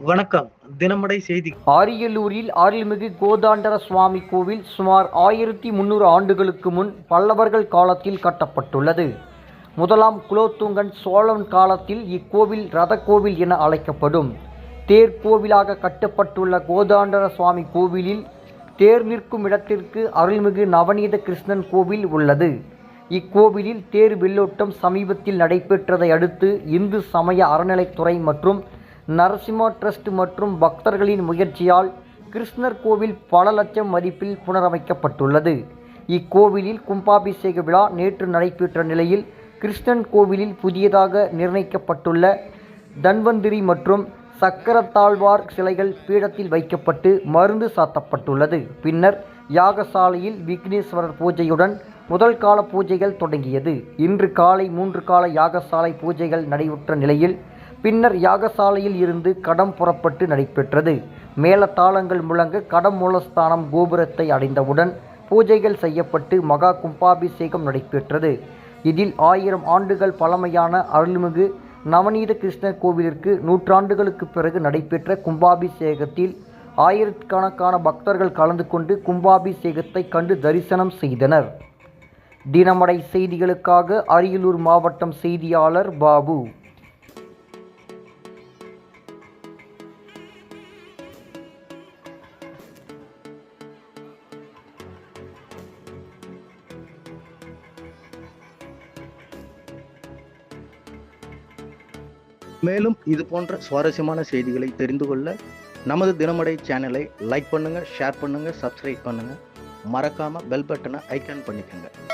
வணக்கம். தினமடை செய்தி. அரியலூரில் அருள்மிகு கோதாண்டர சுவாமி கோவில் சுமார் 1300 ஆண்டுகளுக்கு முன் பல்லவர்கள் காலத்தில் கட்டப்பட்டுள்ளது. முதலாம் குலோத்துங்கன் சோழன் காலத்தில் இக்கோவில் ரதக்கோவில் என அழைக்கப்படும். தேர்கோவிலாக கட்டப்பட்டுள்ள கோதாண்டர சுவாமி கோவிலில் தேர் நிற்கும் இடத்திற்கு அருள்மிகு நவநீத கிருஷ்ணன் கோவில் உள்ளது. இக்கோவிலில் தேர் வெள்ளோட்டம் சமீபத்தில் நடைபெற்றதை அடுத்து இந்து சமய அறநிலைத்துறை மற்றும் நரசிம்மா டிரஸ்ட் மற்றும் பக்தர்களின் முயற்சியால் கிருஷ்ணர் கோவில் பல லட்சம் மதிப்பில் புனரமைக்கப்பட்டுள்ளது. இக்கோவிலில் கும்பாபிஷேக விழா நேற்று நடைபெற்ற நிலையில் கிருஷ்ணன் கோவிலில் புதியதாக நிர்ணயிக்கப்பட்டுள்ள தன்வந்திரி மற்றும் சக்கரத்தாழ்வார் சிலைகள் பீடத்தில் வைக்கப்பட்டு மருந்து சாத்தப்பட்டுள்ளது. பின்னர் யாகசாலையில் விக்னேஸ்வரர் பூஜையுடன் முதல் கால பூஜைகள் தொடங்கியது. இன்று காலை 3 கால யாகசாலை பூஜைகள் நடைபெற்ற நிலையில் பின்னர் யாகசாலையில் இருந்து கடம் புறப்பட்டு நடைபெற்றது. மேளதாளங்கள் முழங்க கடம் மூலஸ்தானம் கோபுரத்தை அடைந்தவுடன் பூஜைகள் செய்யப்பட்டு மகா கும்பாபிஷேகம் நடைபெற்றது. இதில் 1000 ஆண்டுகள் பழமையான அருள்மிகு நவநீத கிருஷ்ணர் கோவிலிற்கு 100 ஆண்டுகளுக்கு பிறகு நடைபெற்ற கும்பாபிஷேகத்தில் ஆயிரக்கணக்கான பக்தர்கள் கலந்து கொண்டு கும்பாபிஷேகத்தை கண்டு தரிசனம் செய்தனர். தினமடை செய்திகளுக்காக அரியலூர் மாவட்டம் செய்தியாளர் பாபு. மேலும் இது போன்ற சுவாரஸ்யமான செய்திகளை தெரிந்து கொள்ள நமது தினமடை சேனலை லைக் பண்ணுங்கள், ஷேர் பண்ணுங்கள், சப்ஸ்கிரைப் பண்ணுங்கள். மறக்காமல் பெல் பட்டனை ஐக்கான் பண்ணிக்கோங்க.